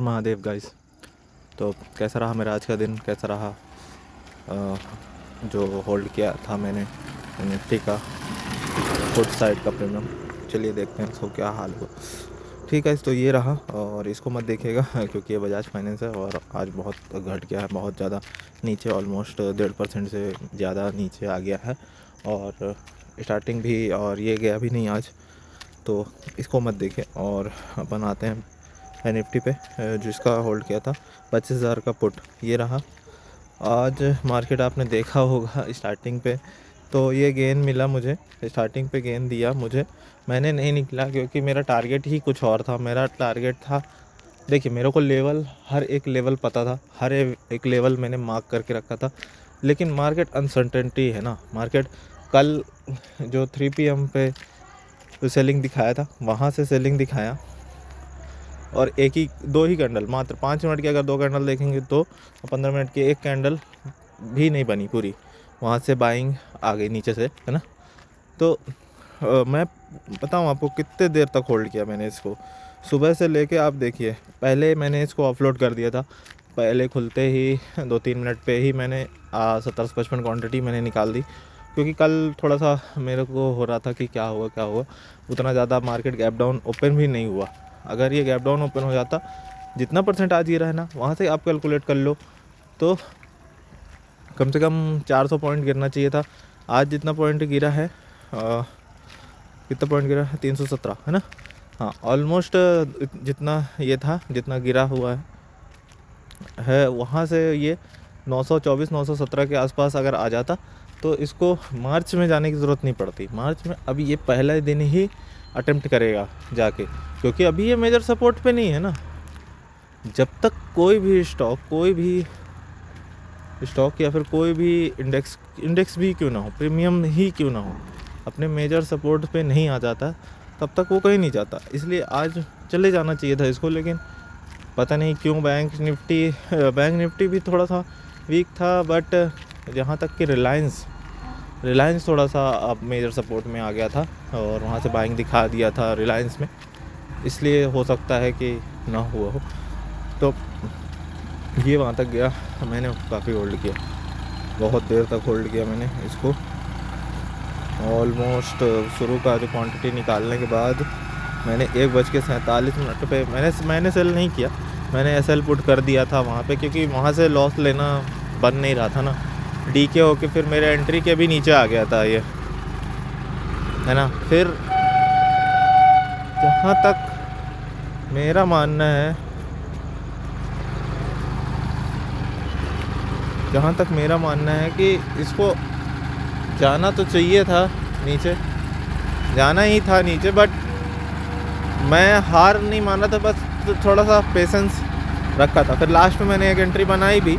Mahadev guys. तो कैसा रहा मेरा आज का दिन, कैसा रहा जो होल्ड किया था मैंने निफ्टी का फुट साइड का प्रीमियम। चलिए देखते हैं इसको क्या हाल हुआ। ठीक है, तो ये रहा और इसको मत देखिएगा क्योंकि ये बजाज फाइनेंस है और आज बहुत घट गया है, बहुत ज़्यादा नीचे, ऑलमोस्ट 1.5% से ज़्यादा नीचे आ गया है और स्टार्टिंग भी, और ये गया भी नहीं आज, तो इसको मत देखें। और अपन आते हैं निफ्टी पे, जिसका होल्ड किया था 25,000 का पुट। ये रहा आज मार्केट, आपने देखा होगा स्टार्टिंग पे, तो ये गेन मिला मुझे, स्टार्टिंग पे गेन दिया मुझे, मैंने नहीं निकला क्योंकि मेरा टारगेट ही कुछ और था। मेरा टारगेट था, देखिए मेरे को लेवल, हर एक लेवल पता था, हर एक लेवल मैंने मार्क करके रखा था, लेकिन मार्केट अनसर्टेनिटी है ना। मार्केट कल जो 3 PM पे सेलिंग दिखाया था, वहाँ से सेलिंग दिखाया और दो ही कैंडल, मात्र 5 मिनट की अगर 2 कैंडल देखेंगे तो 15 मिनट की एक कैंडल भी नहीं बनी पूरी, वहाँ से बाइंग आ गई नीचे से, है ना। तो मैं बताऊँ आपको कितने देर तक होल्ड किया मैंने इसको, सुबह से लेके आप देखिए, पहले मैंने इसको ऑफलोड कर दिया था, पहले खुलते ही 2-3 मिनट पे ही मैंने 70 से 55 क्वान्टिटी मैंने निकाल दी, क्योंकि कल थोड़ा सा मेरे को हो रहा था कि क्या हुआ। उतना ज़्यादा मार्केट गैप डाउन ओपन भी नहीं हुआ। अगर ये गैप डाउन ओपन हो जाता, जितना परसेंट आज गिरा है ना, वहाँ से आप कैलकुलेट कर लो तो कम से कम 400 पॉइंट गिरना चाहिए था। आज जितना पॉइंट गिरा है, कितना पॉइंट गिरा है, 317, है ना। हाँ, ऑलमोस्ट जितना ये था, जितना गिरा हुआ है वहाँ से ये 924 917 के आसपास अगर आ जाता तो इसको मार्च में जाने की ज़रूरत नहीं पड़ती। मार्च में अभी ये पहले दिन ही अटेम्प्ट करेगा जाके, क्योंकि अभी ये मेजर सपोर्ट पे नहीं है ना। जब तक कोई भी स्टॉक या फिर कोई भी इंडेक्स भी क्यों ना हो, प्रीमियम ही क्यों ना हो, अपने मेजर सपोर्ट पे नहीं आ जाता, तब तक वो कहीं नहीं जाता। इसलिए आज चले जाना चाहिए था इसको, लेकिन पता नहीं क्यों बैंक निफ्टी भी थोड़ा सा वीक था। बट जहाँ तक कि रिलायंस थोड़ा सा अब मेजर सपोर्ट में आ गया था और वहाँ से बाइंग दिखा दिया था रिलायंस में, इसलिए हो सकता है कि ना हुआ हो। तो ये वहाँ तक गया, मैंने काफ़ी होल्ड किया, बहुत देर तक होल्ड किया मैंने इसको। ऑलमोस्ट शुरू का जो क्वांटिटी निकालने के बाद मैंने 1:47 पे मैंने सेल नहीं किया, मैंने एसएल पुट कर दिया था वहाँ पे, क्योंकि वहाँ से लॉस लेना बन नहीं रहा था ना। डीके होके फिर मेरे एंट्री के भी नीचे आ गया था ये, है ना। फिर जहाँ तक मेरा मानना है कि इसको जाना तो चाहिए था नीचे, जाना ही था नीचे, बट मैं हार नहीं माना था, बस थोड़ा सा पेशेंस रखा था। फिर लास्ट में मैंने एक एंट्री बनाई भी,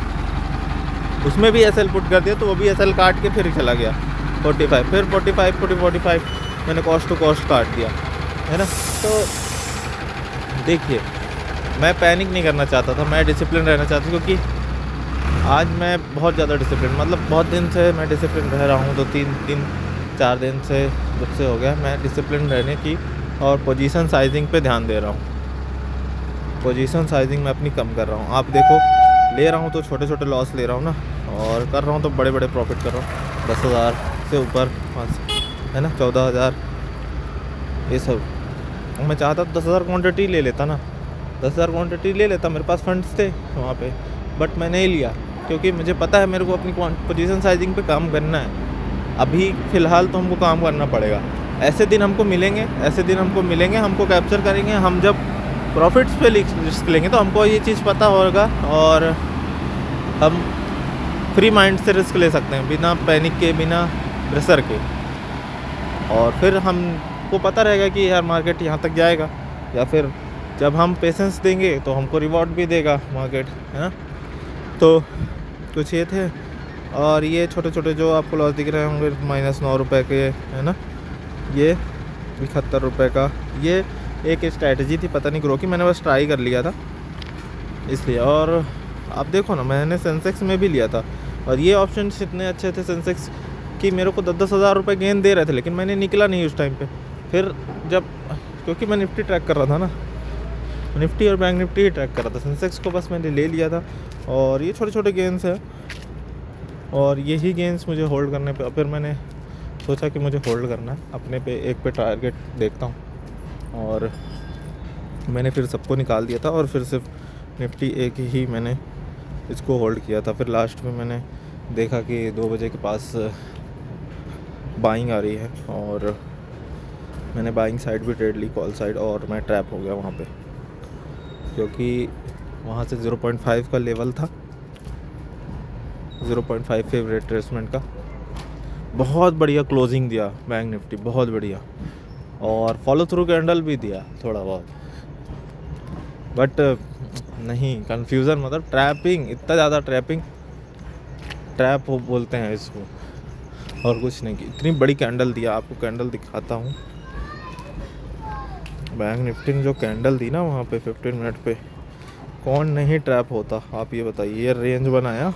उसमें भी एसएल पुट कर दिया, तो वो भी एसएल काट के फिर चला गया 45, फिर 45 मैंने कॉस्ट टू कॉस्ट काट दिया, है ना। तो देखिए, मैं पैनिक नहीं करना चाहता था, मैं डिसिप्लिन रहना चाहता था, क्योंकि आज मैं बहुत ज़्यादा डिसिप्लिन, मतलब बहुत दिन से मैं डिसिप्लिन रह रहा हूँ, तो 3-4 दिन से मुझसे हो गया मैं डिसिप्लिन रहने की, और पोजीशन साइजिंग पे ध्यान दे रहा हूँ। पोजीशन साइजिंग मैं अपनी कम कर रहा हूँ। आप देखो, ले रहा हूँ तो छोटे छोटे लॉस ले रहा हूँ ना, और कर रहा हूँ तो बड़े बड़े प्रॉफिट कर रहा हूँ, 10,000 से ऊपर, है ना, 14,000, ये सब। मैं चाहता तो 10,000 क्वान्टिटी ले लेता ना, 10,000 क्वान्टिटी ले लेता, मेरे पास फंड्स थे वहाँ पे, बट मैं नहीं लिया, क्योंकि मुझे पता है मेरे को अपनी पोजीशन साइजिंग पे काम करना है। अभी फ़िलहाल तो हमको काम करना पड़ेगा, ऐसे दिन हमको मिलेंगे, हमको कैप्चर करेंगे। हम जब प्रॉफिट्स पे रिस्क लेंगे तो हमको ये चीज़ पता होगा, और हम फ्री माइंड से रिस्क ले सकते हैं, बिना पैनिक के, बिना प्रेशर के। और फिर हमको पता रहेगा कि यार मार्केट यहाँ तक जाएगा, या फिर जब हम पेशेंस देंगे तो हमको रिवॉर्ड भी देगा मार्केट, है ना। तो कुछ ये थे, और ये छोटे छोटे जो आपको लॉस दिख रहे होंगे -9 रुपये के, है ना, ये 71 रुपये का, ये एक स्ट्रैटेजी थी, पता नहीं ग्रो की, मैंने बस ट्राई कर लिया था इसलिए। और आप देखो ना, मैंने सेंसेक्स में भी लिया था, और ये ऑप्शन इतने अच्छे थे सेंसेक्स कि मेरे को 10-10 हज़ार रुपये गेन दे रहे थे, लेकिन मैंने निकला नहीं उस टाइम पे। फिर जब, क्योंकि मैं निफ्टी ट्रैक कर रहा था ना, निफ्टी और बैंक निफ्टी ही ट्रैक कर रहा था। सेंसेक्स को बस मैंने ले लिया था। और ये छोटे छोटे गेंस हैं और यही गेंस मुझे होल्ड करने पे, फिर मैंने सोचा कि मुझे होल्ड करना है अपने पे, एक पे टारगेट देखता हूँ। और मैंने फिर सबको निकाल दिया था और फिर सिर्फ निफ्टी एक ही मैंने इसको होल्ड किया था। फिर लास्ट में मैंने देखा कि 2 बजे के पास बाइंग आ रही है और मैंने बाइंग साइड भी ट्रेड ली, कॉल साइड, और मैं ट्रैप हो गया वहाँ पे, क्योंकि वहाँ से 0.5 का लेवल था, 0.5 फेवरेट ट्रेसमेंट का। बहुत बढ़िया क्लोजिंग दिया बैंक निफ्टी, बहुत बढ़िया, और फॉलो थ्रू कैंडल भी दिया थोड़ा बहुत, बट नहीं, कन्फ्यूज़न मतलब ट्रैपिंग, इतना ज़्यादा ट्रैपिंग, ट्रैप बोलते हैं इसको, और कुछ नहीं। इतनी बड़ी कैंडल दिया, आपको कैंडल दिखाता हूँ। बैंक निफ्टी ने जो कैंडल दी ना वहाँ पे 15 मिनट पे, कौन नहीं ट्रैप होता, आप ये बताइए। ये रेंज बनाया,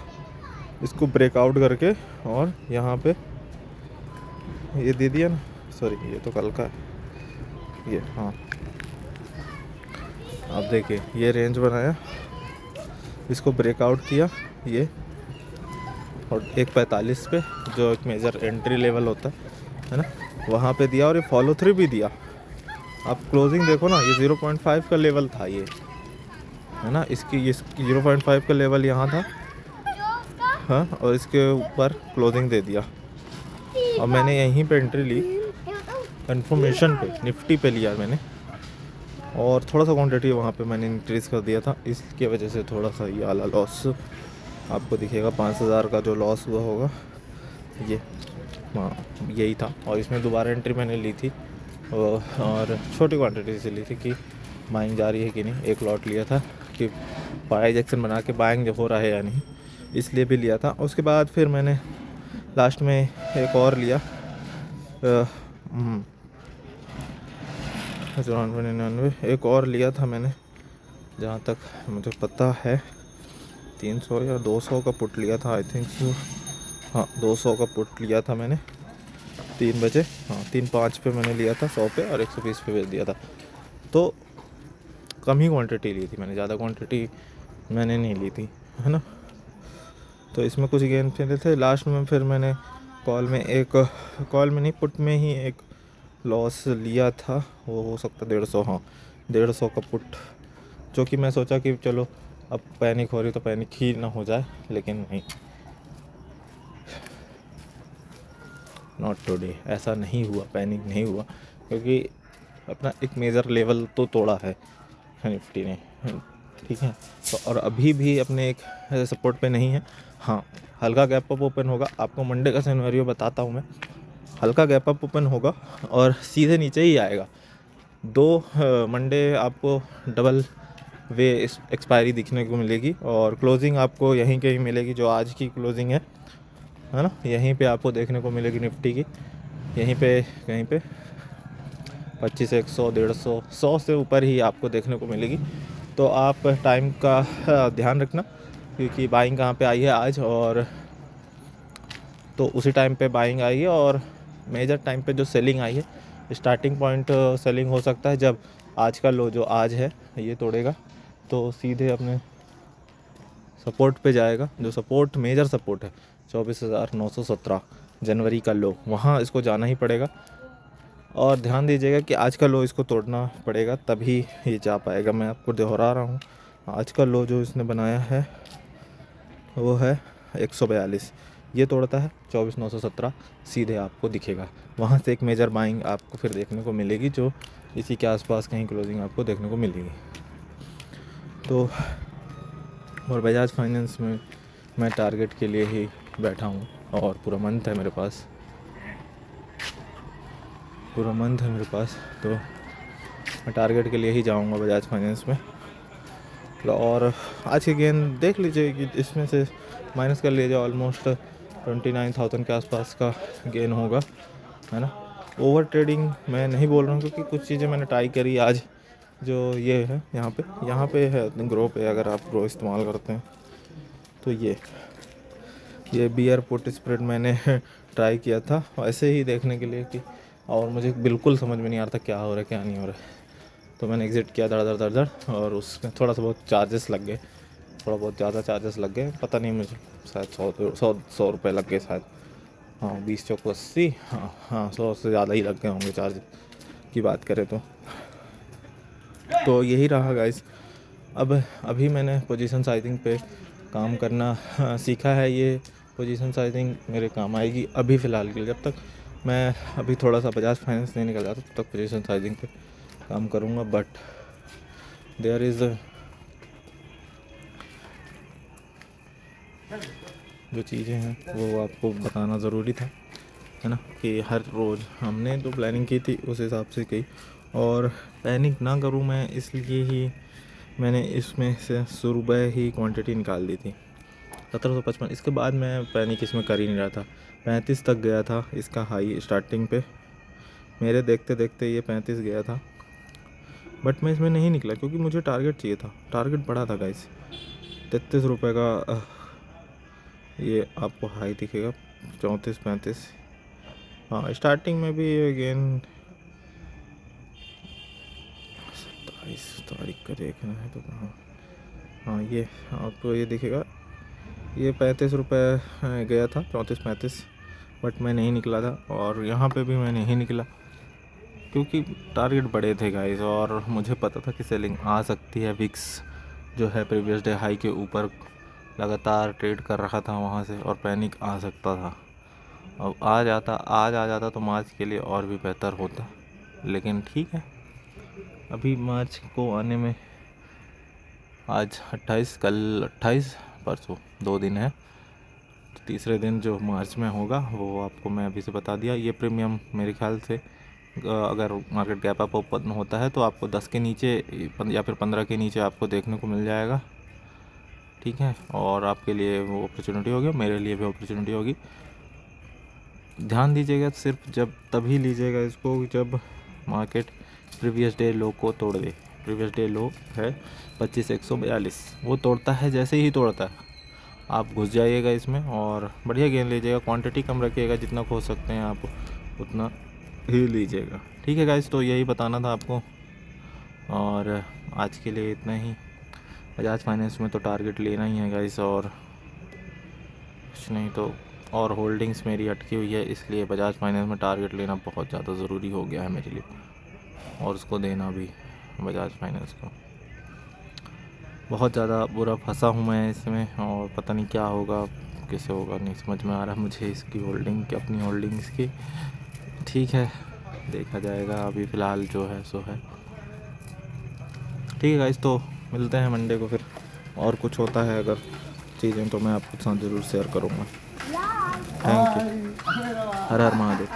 इसको ब्रेकआउट करके, और यहाँ पे ये दे दिया ना, सॉरी ये तो कल का है ये, हाँ आप देखिए, ये रेंज बनाया, इसको ब्रेकआउट किया ये, और 1.45 पे जो एक मेजर एंट्री लेवल होता है ना, वहाँ पे दिया, और ये फॉलो थ्रू भी दिया। आप क्लोजिंग देखो ना, ये 0.5 का लेवल था ये, है ना, इसकी 0.5 का लेवल यहाँ था, हाँ, और इसके ऊपर क्लोजिंग दे दिया। और मैंने यहीं पे एंट्री ली, कंफर्मेशन पे, निफ्टी पे लिया मैंने, और थोड़ा सा क्वांटिटी वहाँ पे मैंने इंक्रीज़ कर दिया था, इसकी वजह से थोड़ा सा ये वाला लॉस आपको दिखेगा। 5,000 का जो लॉस हुआ होगा ये, हाँ यही था। और इसमें दोबारा एंट्री मैंने ली थी, और छोटी क्वांटिटी से ली थी कि बाइंग जा रही है कि नहीं। एक लॉट लिया था कि प्राइस एक्शन बना के बाइंग हो रहा है या नहीं, इसलिए भी लिया था। उसके बाद फिर मैंने लास्ट में एक और लिया, 94 एक और लिया था मैंने, जहाँ तक मुझे पता है 300 या 200 का पुट लिया था, आई थिंक सो, हाँ 200 का पुट लिया था मैंने 3 बजे, हाँ 3:05 पे मैंने लिया था 100 पे, और 120 पे बेच दिया था। तो कम ही क्वांटिटी ली थी मैंने, ज़्यादा क्वांटिटी मैंने नहीं ली थी, है ना। तो इसमें कुछ गेन चले थे। लास्ट में फिर मैंने कॉल में नहीं, पुट में ही एक लॉस लिया था, वो हो सकता 150, हाँ 150 का पुट, जो कि मैं सोचा कि चलो अब पैनिक हो रही तो पैनिक ही ना हो जाए, लेकिन नहीं, नॉट टुडे, ऐसा नहीं हुआ, पैनिक नहीं हुआ, क्योंकि अपना एक मेजर लेवल तो तोड़ा है निफ्टी ने, ठीक है। तो और अभी भी अपने एक सपोर्ट पे नहीं है, हाँ हल्का गैप अप ओपन होगा, आपको मंडे का सिनेरियो बताता हूँ मैं। हल्का गैप अप ओपन होगा और सीधे नीचे ही आएगा। मंडे आपको डबल वे एक्सपायरी दिखने को मिलेगी, और क्लोजिंग आपको यहीं कहीं मिलेगी, जो आज की क्लोजिंग है ना, यहीं पे आपको देखने को मिलेगी निफ्टी की, यहीं पे कहीं पे 25, 100, 150, 100 से ऊपर ही आपको देखने को मिलेगी। तो आप टाइम का ध्यान रखना, क्योंकि बाइंग कहाँ पे आई है आज, और तो उसी टाइम पे बाइंग आई है, और मेजर टाइम पे जो सेलिंग आई है, स्टार्टिंग पॉइंट सेलिंग हो सकता है जब आज का लो जो आज है ये तोड़ेगा, तो सीधे अपने सपोर्ट पे जाएगा, जो सपोर्ट मेजर सपोर्ट है 24,917 जनवरी का लो, वहाँ इसको जाना ही पड़ेगा। और ध्यान दीजिएगा कि आज का लो इसको तोड़ना पड़ेगा, तभी ये जा पाएगा। मैं आपको दोहरा रहा हूँ, आज का लो जो इसने बनाया है वो है 142, ये तोड़ता है 24,917, सीधे आपको दिखेगा। वहाँ से एक मेजर बाइंग आपको फिर देखने को मिलेगी, जो इसी के आसपास कहीं क्लोजिंग आपको देखने को मिलेगी। तो और बजाज फाइनेंस में मैं टारगेट के लिए ही बैठा हूँ, और पूरा मंथ है मेरे पास, तो मैं टारगेट के लिए ही जाऊँगा बजाज फाइनेंस में। और आज की गेन देख लीजिए कि इसमें से माइनस कर लीजिए, ऑलमोस्ट 29,000 के आसपास का गेन होगा, है ना। ओवर ट्रेडिंग मैं नहीं बोल रहा हूँ, क्योंकि कुछ चीज़ें मैंने ट्राई करी आज, जो ये है यहाँ पे है ग्रो पे, अगर आप ग्रो इस्तेमाल करते हैं तो ये बियर पुट स्प्रेड मैंने ट्राई किया था ऐसे ही देखने के लिए कि, और मुझे बिल्कुल समझ में नहीं आ रहा था क्या हो रहा है क्या नहीं हो रहा है। तो मैंने एग्ज़िट किया धड़ धड़, और उसमें थोड़ा सा बहुत चार्जेस लग गए, थोड़ा बहुत ज़्यादा चार्जेस लग गए, पता नहीं मुझे, शायद 100 रुपये लग गए शायद। हाँ 20 चौको 80, हाँ हाँ 100 से ज़्यादा ही लग गए होंगे चार्ज की बात करें तो यही रहा गाइस। अब अभी मैंने पोजीशन साइजिंग पे काम करना सीखा है। ये पोजीशन साइजिंग मेरे काम आएगी अभी फ़िलहाल के लिए, जब तक मैं अभी थोड़ा सा बजाज फाइनेंस नहीं निकल जाता तब तक पोजीशन साइजिंग पे काम करूँगा। बट देयर इज़ जो चीज़ें हैं वो आपको बताना ज़रूरी था, है ना, कि हर रोज़ हमने जो प्लानिंग की थी उस हिसाब से की, और पैनिक ना करूँ मैं इसलिए ही मैंने इसमें से सुबह ही क्वांटिटी निकाल दी थी 1755। इसके बाद मैं पैनिक इसमें कर ही नहीं रहा था। 35 तक गया था इसका हाई स्टार्टिंग पे, मेरे देखते देखते ये 35 गया था, बट मैं इसमें नहीं निकला क्योंकि मुझे टारगेट चाहिए था। टारगेट बड़ा था गाइस, 33 रुपये का। ये आपको हाई दिखेगा 34-35। हाँ स्टार्टिंग में भी अगेन 27 तारीख का देखना है तो कहाँ, हाँ ये आपको ये दिखेगा, ये 35 रुपये गया था, 34-35, बट मैं नहीं निकला था। और यहाँ पे भी मैं नहीं निकला क्योंकि टारगेट बड़े थे गाइस, और मुझे पता था कि सेलिंग आ सकती है। विक्स जो है प्रीवियस डे हाई के ऊपर लगातार ट्रेड कर रहा था वहाँ से, और पैनिक आ सकता था। अब आज आ जाता तो मार्च के लिए और भी बेहतर होता, लेकिन ठीक है, अभी मार्च को आने में आज 28, कल 28, परसों 2 दिन है। तो तीसरे दिन जो मार्च में होगा वो आपको मैं अभी से बता दिया। ये प्रीमियम मेरे ख्याल से अगर मार्केट गैप अप ओपन होता है तो आपको 10 के नीचे या फिर 15 के नीचे आपको देखने को मिल जाएगा, ठीक है। और आपके लिए वो अपॉर्चुनिटी होगी, मेरे लिए भी अपॉर्चुनिटी होगी। ध्यान दीजिएगा, सिर्फ जब तभी लीजिएगा इसको जब मार्केट प्रीवियस डे लो को तोड़ दे। प्रीवियस डे लो है 25,142, वो तोड़ता है, जैसे ही तोड़ता है आप घुस जाइएगा इसमें और बढ़िया गेंद लीजिएगा। क्वांटिटी कम रखिएगा, जितना खो सकते हैं आप उतना ही लीजिएगा, ठीक है गाइस। तो यही बताना था आपको, और आज के लिए इतना ही। बजाज फाइनेंस में तो टारगेट लेना ही है गाइस, और कुछ नहीं तो। और होल्डिंग्स मेरी अटकी हुई है, इसलिए बजाज फाइनेंस में टारगेट लेना बहुत ज़्यादा ज़रूरी हो गया है मेरे लिए, और उसको देना भी बजाज फाइनेंस को। बहुत ज़्यादा बुरा फंसा हूँ मैं इसमें, और पता नहीं क्या होगा कैसे होगा नहीं समझ में आ रहा मुझे इसकी होल्डिंग की, अपनी होल्डिंग्स की। ठीक है, देखा जाएगा, अभी फ़िलहाल जो है सो है। ठीक है गाइस, तो मिलते हैं मंडे को फिर, और कुछ होता है अगर चीज़ें तो मैं आपके साथ ज़रूर शेयर करूँगा। Thank you. Her her Mahadev.